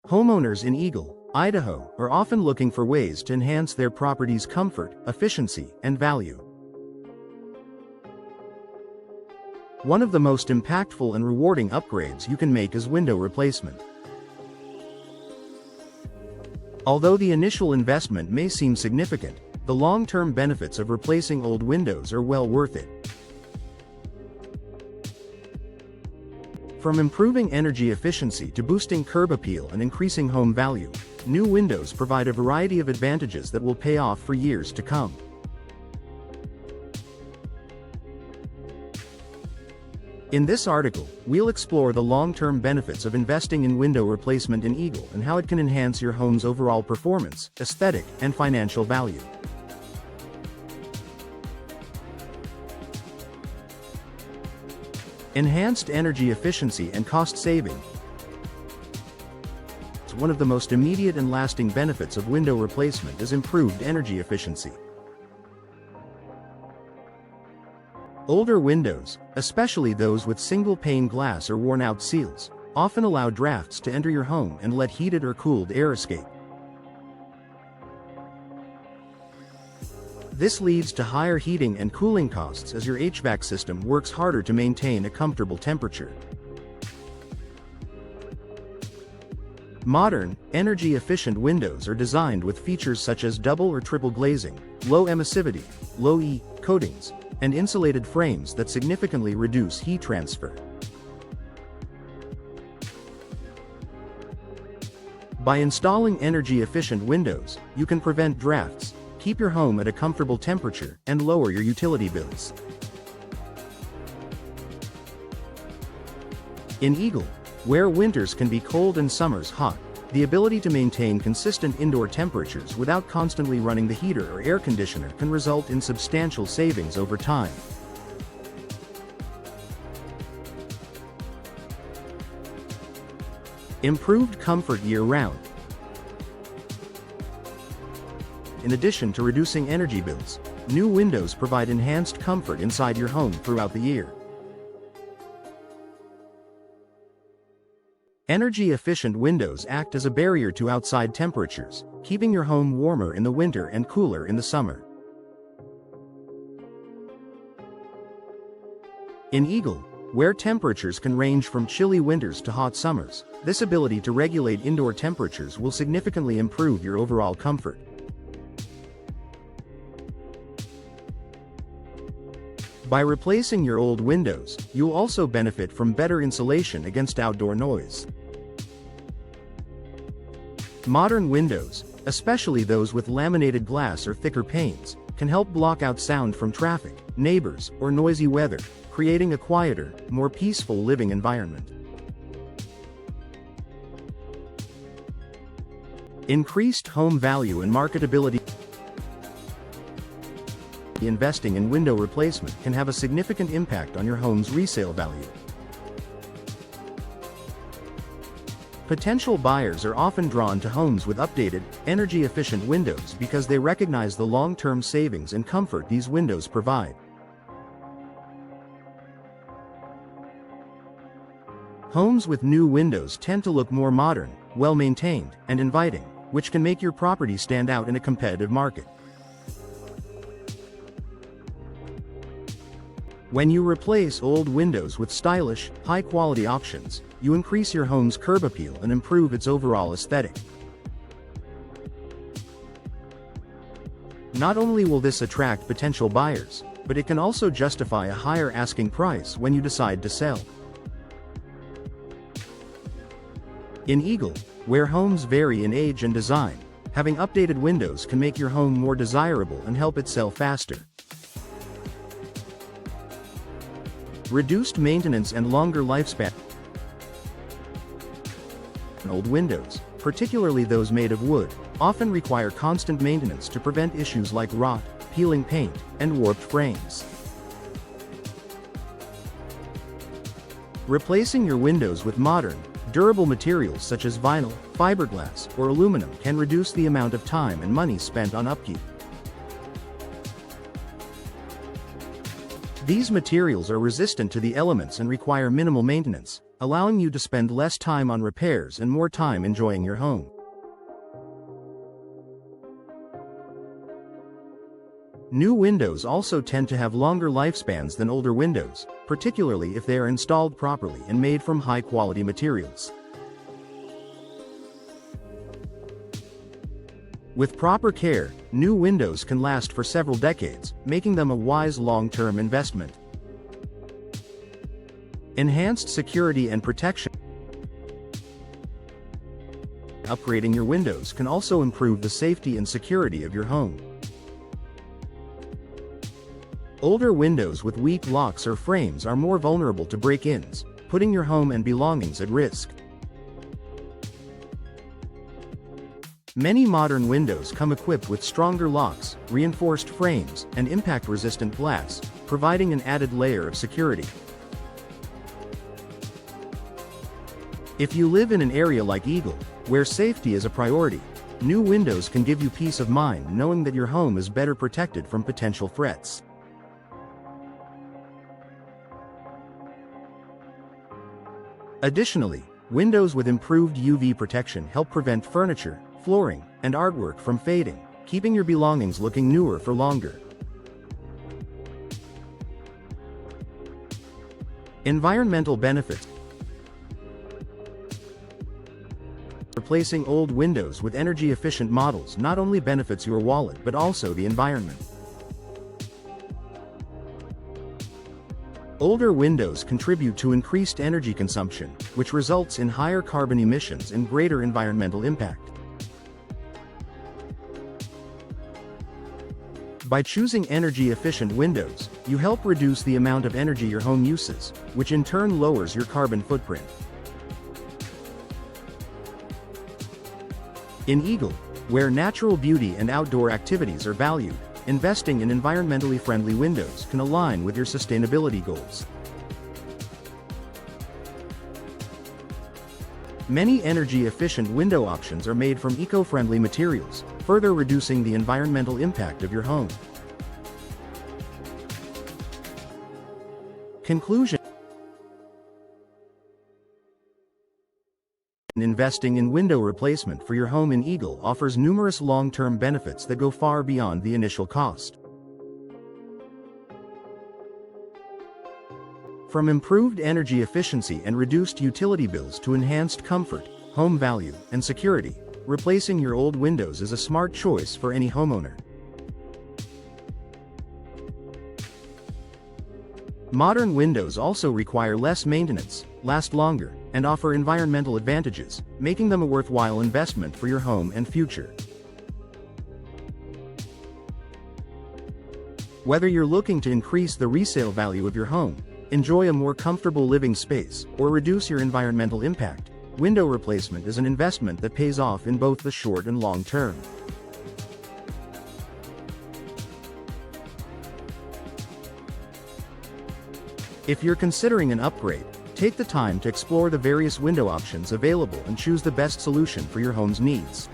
Homeowners in Eagle, Idaho, are often looking for ways to enhance their property's comfort, efficiency, and value. One of the most impactful and rewarding upgrades you can make is window replacement. Although the initial investment may seem significant, the long-term benefits of replacing old windows are well worth it. From improving energy efficiency to boosting curb appeal and increasing home value, new windows provide a variety of advantages that will pay off for years to come. In this article, we'll explore the long-term benefits of investing in window replacement in Eagle and how it can enhance your home's overall performance, aesthetic, and financial value. Enhanced energy efficiency and cost saving. One of the most immediate and lasting benefits of window replacement is improved energy efficiency. Older windows, especially those with single-pane glass or worn-out seals, often allow drafts to enter your home and let heated or cooled air escape. This leads to higher heating and cooling costs as your HVAC system works harder to maintain a comfortable temperature. Modern, energy-efficient windows are designed with features such as double or triple glazing, low emissivity, low E coatings, and insulated frames that significantly reduce heat transfer. By installing energy-efficient windows, you can prevent drafts, keep your home at a comfortable temperature, and lower your utility bills. In Eagle, where winters can be cold and summers hot, the ability to maintain consistent indoor temperatures without constantly running the heater or air conditioner can result in substantial savings over time. Improved comfort year-round. In addition to reducing energy bills, new windows provide enhanced comfort inside your home throughout the year. Energy-efficient windows act as a barrier to outside temperatures, keeping your home warmer in the winter and cooler in the summer. In Eagle, where temperatures can range from chilly winters to hot summers, this ability to regulate indoor temperatures will significantly improve your overall comfort. By replacing your old windows, you'll also benefit from better insulation against outdoor noise. Modern windows, especially those with laminated glass or thicker panes, can help block out sound from traffic, neighbors, or noisy weather, creating a quieter, more peaceful living environment. Increased home value and marketability. Investing in window replacement can have a significant impact on your home's resale value. Potential buyers are often drawn to homes with updated, energy-efficient windows because they recognize the long-term savings and comfort these windows provide. Homes with new windows tend to look more modern, well-maintained, and inviting, which can make your property stand out in a competitive market. When you replace old windows with stylish, high-quality options, you increase your home's curb appeal and improve its overall aesthetic. Not only will this attract potential buyers, but it can also justify a higher asking price when you decide to sell. In Eagle, where homes vary in age and design, having updated windows can make your home more desirable and help it sell faster. Reduced maintenance and longer lifespan. Old windows, particularly those made of wood, often require constant maintenance to prevent issues like rot, peeling paint, and warped frames. Replacing your windows with modern, durable materials such as vinyl, fiberglass, or aluminum can reduce the amount of time and money spent on upkeep. These materials are resistant to the elements and require minimal maintenance, allowing you to spend less time on repairs and more time enjoying your home. New windows also tend to have longer lifespans than older windows, particularly if they are installed properly and made from high-quality materials. With proper care, new windows can last for several decades, making them a wise long-term investment. Enhanced security and protection. Upgrading your windows can also improve the safety and security of your home. Older windows with weak locks or frames are more vulnerable to break-ins, putting your home and belongings at risk. Many modern windows come equipped with stronger locks, reinforced frames, and impact-resistant glass, providing an added layer of security. If you live in an area like Eagle, where safety is a priority, new windows can give you peace of mind knowing that your home is better protected from potential threats. Additionally, windows with improved UV protection help prevent furniture, flooring, and artwork from fading, keeping your belongings looking newer for longer. Environmental benefits. Replacing old windows with energy-efficient models not only benefits your wallet but also the environment. Older windows contribute to increased energy consumption, which results in higher carbon emissions and greater environmental impact. By choosing energy-efficient windows, you help reduce the amount of energy your home uses, which in turn lowers your carbon footprint. In Eagle, where natural beauty and outdoor activities are valued, investing in environmentally friendly windows can align with your sustainability goals. Many energy-efficient window options are made from eco-friendly materials, further reducing the environmental impact of your home. Conclusion. Investing in window replacement for your home in Eagle offers numerous long-term benefits that go far beyond the initial cost. From improved energy efficiency and reduced utility bills to enhanced comfort, home value, and security, replacing your old windows is a smart choice for any homeowner. Modern windows also require less maintenance, last longer, and offer environmental advantages, making them a worthwhile investment for your home and future. Whether you're looking to increase the resale value of your home, enjoy a more comfortable living space, or reduce your environmental impact, window replacement is an investment that pays off in both the short and long term. If you're considering an upgrade, take the time to explore the various window options available and choose the best solution for your home's needs.